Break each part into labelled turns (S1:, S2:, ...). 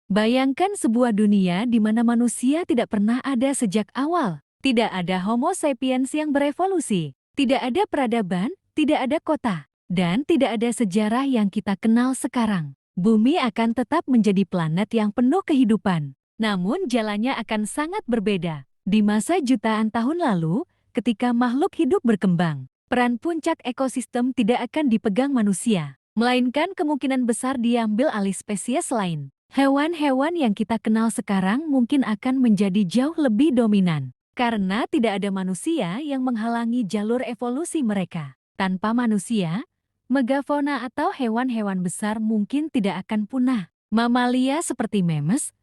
S1: Bayangkan sebuah dunia di mana manusia tidak pernah ada sejak awal. Tidak ada Homo sapiens yang berevolusi. Tidak ada peradaban, tidak ada kota, dan tidak ada sejarah yang kita kenal sekarang. Bumi akan tetap menjadi planet yang penuh kehidupan. Namun jalannya akan sangat berbeda. Di masa jutaan tahun lalu, ketika makhluk hidup berkembang, peran puncak ekosistem tidak akan dipegang manusia, melainkan kemungkinan besar diambil alih spesies lain. Hewan-hewan yang kita kenal sekarang mungkin akan menjadi jauh lebih dominan, karena tidak ada manusia yang menghalangi jalur evolusi mereka. Tanpa manusia, megafauna atau hewan-hewan besar mungkin tidak akan punah. Mamalia seperti memes,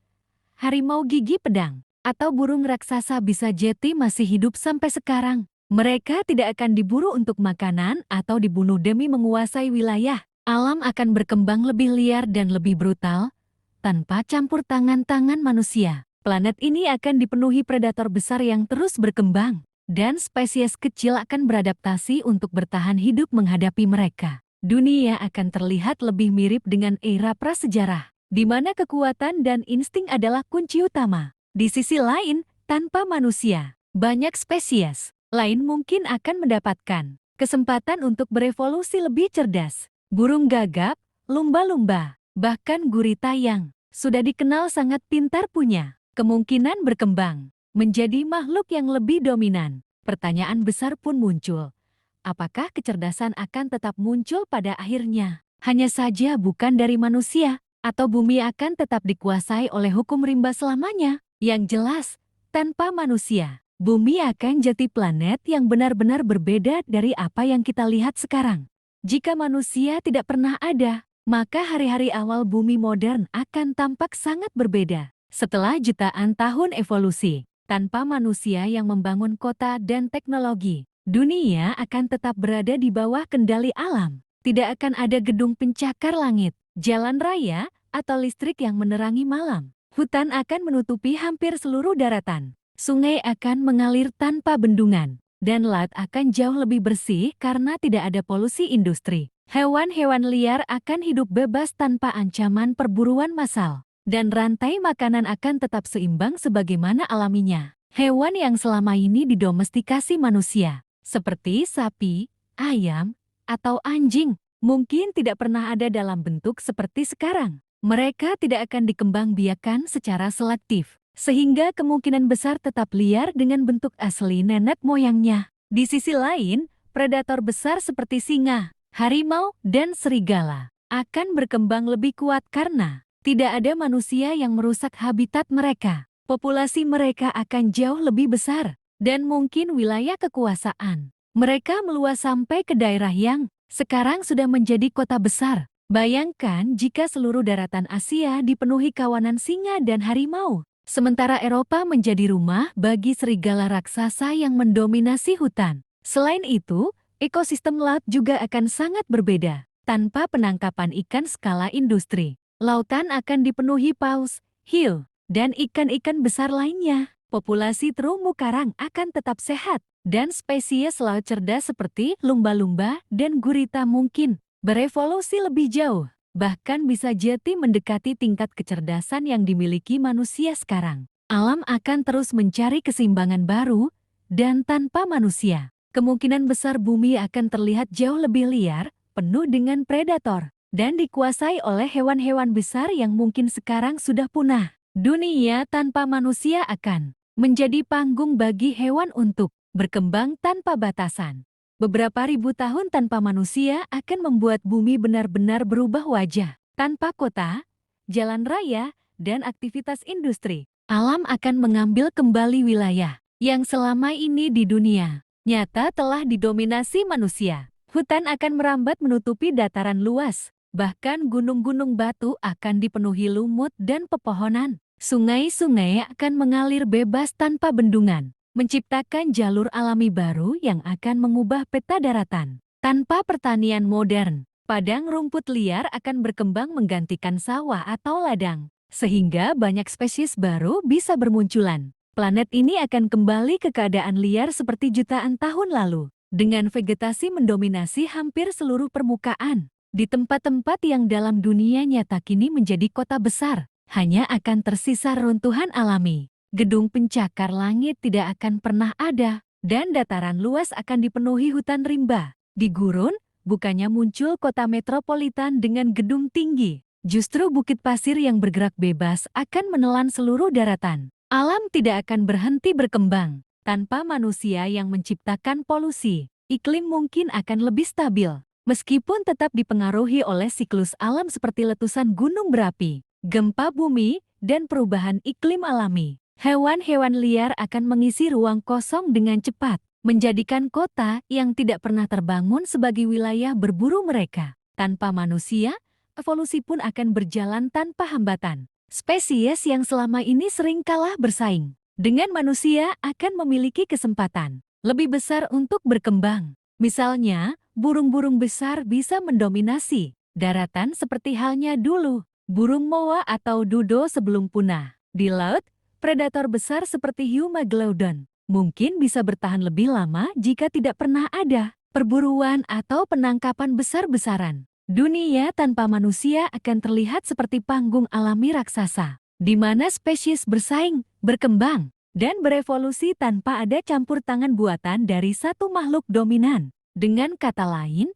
S1: harimau gigi pedang, atau burung raksasa bisa jadi masih hidup sampai sekarang. Mereka tidak akan diburu untuk makanan atau dibunuh demi menguasai wilayah. Alam akan berkembang lebih liar dan lebih brutal, tanpa campur tangan manusia. Planet ini akan dipenuhi predator besar yang terus berkembang, dan spesies kecil akan beradaptasi untuk bertahan hidup menghadapi mereka. Dunia akan terlihat lebih mirip dengan era prasejarah, di mana kekuatan dan insting adalah kunci utama. Di sisi lain, tanpa manusia, banyak spesies lain mungkin akan mendapatkan kesempatan untuk berevolusi lebih cerdas. Burung gagak, lumba-lumba, bahkan gurita yang sudah dikenal sangat pintar punya kemungkinan berkembang menjadi makhluk yang lebih dominan. Pertanyaan besar pun muncul. Apakah kecerdasan akan tetap muncul pada akhirnya? Hanya saja bukan dari manusia, atau bumi akan tetap dikuasai oleh hukum rimba selamanya? Yang jelas, tanpa manusia, bumi akan jadi planet yang benar-benar berbeda dari apa yang kita lihat sekarang. Jika manusia tidak pernah ada, maka hari-hari awal bumi modern akan tampak sangat berbeda. Setelah jutaan tahun evolusi, tanpa manusia yang membangun kota dan teknologi, dunia akan tetap berada di bawah kendali alam. Tidak akan ada gedung pencakar langit, jalan raya, atau listrik yang menerangi malam. Hutan akan menutupi hampir seluruh daratan. Sungai akan mengalir tanpa bendungan, dan laut akan jauh lebih bersih karena tidak ada polusi industri. Hewan-hewan liar akan hidup bebas tanpa ancaman perburuan massal, dan rantai makanan akan tetap seimbang sebagaimana alaminya. Hewan yang selama ini didomestikasi manusia, seperti sapi, ayam, atau anjing, mungkin tidak pernah ada dalam bentuk seperti sekarang. Mereka tidak akan dikembangbiakan secara selektif, sehingga kemungkinan besar tetap liar dengan bentuk asli nenek moyangnya. Di sisi lain, predator besar seperti singa, harimau, dan serigala akan berkembang lebih kuat karena tidak ada manusia yang merusak habitat mereka. Populasi mereka akan jauh lebih besar, dan mungkin wilayah kekuasaan mereka meluas sampai ke daerah yang sekarang sudah menjadi kota besar. Bayangkan jika seluruh daratan Asia dipenuhi kawanan singa dan harimau, sementara Eropa menjadi rumah bagi serigala raksasa yang mendominasi hutan. Selain itu, ekosistem laut juga akan sangat berbeda. Tanpa penangkapan ikan skala industri, lautan akan dipenuhi paus, hiu, dan ikan-ikan besar lainnya. Populasi terumbu karang akan tetap sehat, dan spesies laut cerdas seperti lumba-lumba dan gurita mungkin berevolusi lebih jauh, bahkan bisa jadi mendekati tingkat kecerdasan yang dimiliki manusia sekarang. Alam akan terus mencari keseimbangan baru, dan tanpa manusia, kemungkinan besar bumi akan terlihat jauh lebih liar, penuh dengan predator, dan dikuasai oleh hewan-hewan besar yang mungkin sekarang sudah punah. Dunia tanpa manusia akan menjadi panggung bagi hewan untuk berkembang tanpa batasan. Beberapa ribu tahun tanpa manusia akan membuat bumi benar-benar berubah wajah. Tanpa kota, jalan raya, dan aktivitas industri, alam akan mengambil kembali wilayah yang selama ini di dunia nyata telah didominasi manusia. Hutan akan merambat menutupi dataran luas, bahkan gunung-gunung batu akan dipenuhi lumut dan pepohonan. Sungai-sungai akan mengalir bebas tanpa bendungan, menciptakan jalur alami baru yang akan mengubah peta daratan. Tanpa pertanian modern, padang rumput liar akan berkembang menggantikan sawah atau ladang, sehingga banyak spesies baru bisa bermunculan. Planet ini akan kembali ke keadaan liar seperti jutaan tahun lalu, dengan vegetasi mendominasi hampir seluruh permukaan. Di tempat-tempat yang dalam dunia nyata kini menjadi kota besar, hanya akan tersisa runtuhan alami. Gedung pencakar langit tidak akan pernah ada, dan dataran luas akan dipenuhi hutan rimba. Di gurun, bukannya muncul kota metropolitan dengan gedung tinggi. Justru bukit pasir yang bergerak bebas akan menelan seluruh daratan. Alam tidak akan berhenti berkembang. Tanpa manusia yang menciptakan polusi, iklim mungkin akan lebih stabil. Meskipun tetap dipengaruhi oleh siklus alam seperti letusan gunung berapi, gempa bumi, dan perubahan iklim alami. Hewan-hewan liar akan mengisi ruang kosong dengan cepat, menjadikan kota yang tidak pernah terbangun sebagai wilayah berburu mereka. Tanpa manusia, evolusi pun akan berjalan tanpa hambatan. Spesies yang selama ini sering kalah bersaing dengan manusia akan memiliki kesempatan lebih besar untuk berkembang. Misalnya, burung-burung besar bisa mendominasi daratan seperti halnya dulu burung moa atau dudo sebelum punah. Di laut, predator besar seperti Humaglodon mungkin bisa bertahan lebih lama jika tidak pernah ada perburuan atau penangkapan besar-besaran. Dunia tanpa manusia akan terlihat seperti panggung alami raksasa, di mana spesies bersaing, berkembang, dan berevolusi tanpa ada campur tangan buatan dari satu makhluk dominan. Dengan kata lain,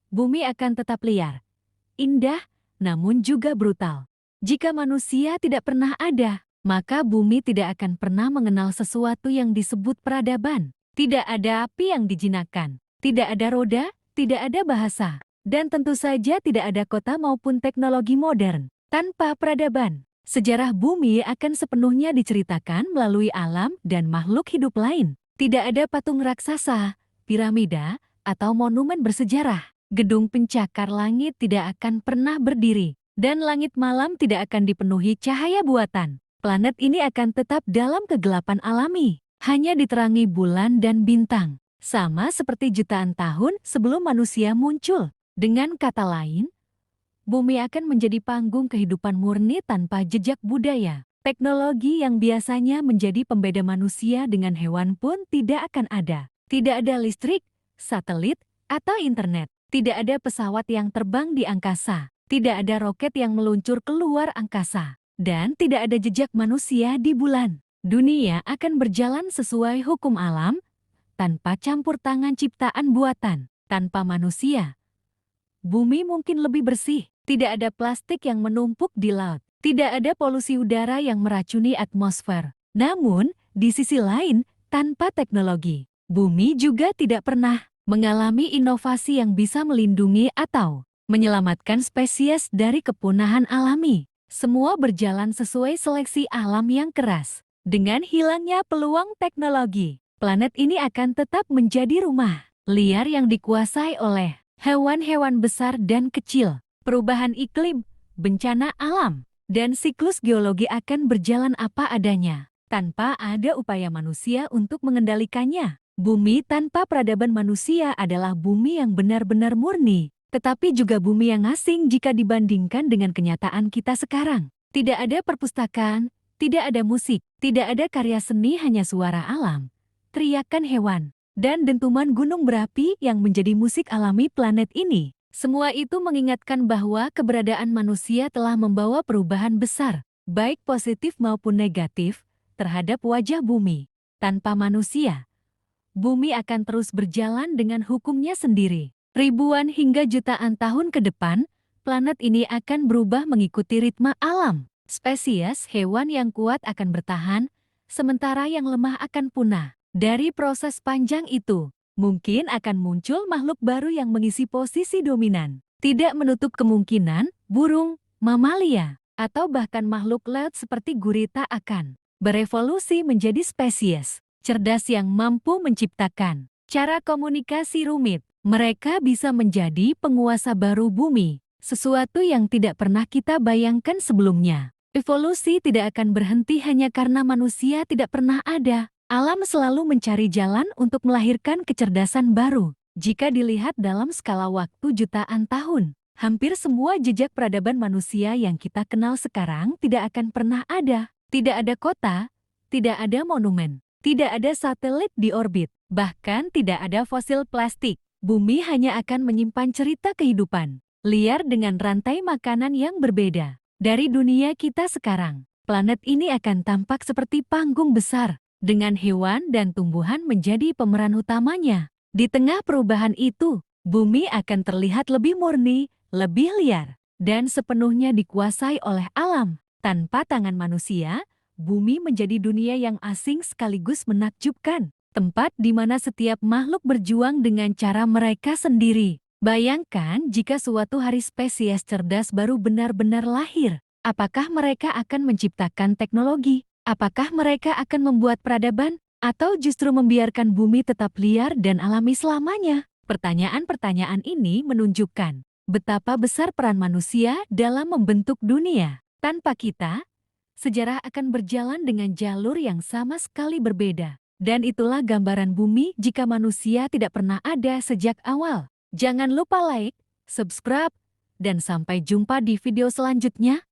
S1: bumi akan tetap liar, indah, namun juga brutal. Jika manusia tidak pernah ada, maka bumi tidak akan pernah mengenal sesuatu yang disebut peradaban. Tidak ada api yang dijinakkan, tidak ada roda, tidak ada bahasa, dan tentu saja tidak ada kota maupun teknologi modern. Tanpa peradaban, sejarah bumi akan sepenuhnya diceritakan melalui alam dan makhluk hidup lain. Tidak ada patung raksasa, piramida, atau monumen bersejarah. Gedung pencakar langit tidak akan pernah berdiri, dan langit malam tidak akan dipenuhi cahaya buatan. Planet ini akan tetap dalam kegelapan alami, hanya diterangi bulan dan bintang, sama seperti jutaan tahun sebelum manusia muncul. Dengan kata lain, bumi akan menjadi panggung kehidupan murni tanpa jejak budaya. Teknologi yang biasanya menjadi pembeda manusia dengan hewan pun tidak akan ada. Tidak ada listrik, satelit, atau internet. Tidak ada pesawat yang terbang di angkasa. Tidak ada roket yang meluncur keluar angkasa. Dan tidak ada jejak manusia di bulan. Dunia akan berjalan sesuai hukum alam, tanpa campur tangan ciptaan buatan. Tanpa manusia, bumi mungkin lebih bersih. Tidak ada plastik yang menumpuk di laut. Tidak ada polusi udara yang meracuni atmosfer. Namun, di sisi lain, tanpa teknologi, bumi juga tidak pernah mengalami inovasi yang bisa melindungi atau menyelamatkan spesies dari kepunahan alami. Semua berjalan sesuai seleksi alam yang keras. Dengan hilangnya peluang teknologi, planet ini akan tetap menjadi rumah liar yang dikuasai oleh hewan-hewan besar dan kecil. Perubahan iklim, bencana alam, dan siklus geologi akan berjalan apa adanya, tanpa ada upaya manusia untuk mengendalikannya. Bumi tanpa peradaban manusia adalah bumi yang benar-benar murni, tetapi juga bumi yang asing jika dibandingkan dengan kenyataan kita sekarang. Tidak ada perpustakaan, tidak ada musik, tidak ada karya seni, hanya suara alam, teriakan hewan, dan dentuman gunung berapi yang menjadi musik alami planet ini. Semua itu mengingatkan bahwa keberadaan manusia telah membawa perubahan besar, baik positif maupun negatif, terhadap wajah bumi. Tanpa manusia, bumi akan terus berjalan dengan hukumnya sendiri. Ribuan hingga jutaan tahun ke depan, planet ini akan berubah mengikuti ritme alam. Spesies hewan yang kuat akan bertahan, sementara yang lemah akan punah. Dari proses panjang itu, mungkin akan muncul makhluk baru yang mengisi posisi dominan. Tidak menutup kemungkinan, burung, mamalia, atau bahkan makhluk laut seperti gurita akan berevolusi menjadi spesies cerdas yang mampu menciptakan cara komunikasi rumit. Mereka bisa menjadi penguasa baru bumi, sesuatu yang tidak pernah kita bayangkan sebelumnya. Evolusi tidak akan berhenti hanya karena manusia tidak pernah ada. Alam selalu mencari jalan untuk melahirkan kecerdasan baru. Jika dilihat dalam skala waktu jutaan tahun, hampir semua jejak peradaban manusia yang kita kenal sekarang tidak akan pernah ada. Tidak ada kota, tidak ada monumen, tidak ada satelit di orbit, bahkan tidak ada fosil plastik. Bumi hanya akan menyimpan cerita kehidupan liar dengan rantai makanan yang berbeda. Dari dunia kita sekarang, planet ini akan tampak seperti panggung besar, dengan hewan dan tumbuhan menjadi pemeran utamanya. Di tengah perubahan itu, bumi akan terlihat lebih murni, lebih liar, dan sepenuhnya dikuasai oleh alam. Tanpa tangan manusia, bumi menjadi dunia yang asing sekaligus menakjubkan. Tempat di mana setiap makhluk berjuang dengan cara mereka sendiri. Bayangkan jika suatu hari spesies cerdas baru benar-benar lahir. Apakah mereka akan menciptakan teknologi? Apakah mereka akan membuat peradaban? Atau justru membiarkan bumi tetap liar dan alami selamanya? Pertanyaan-pertanyaan ini menunjukkan betapa besar peran manusia dalam membentuk dunia. Tanpa kita, sejarah akan berjalan dengan jalur yang sama sekali berbeda. Dan itulah gambaran bumi jika manusia tidak pernah ada sejak awal. Jangan lupa like, subscribe, dan sampai jumpa di video selanjutnya.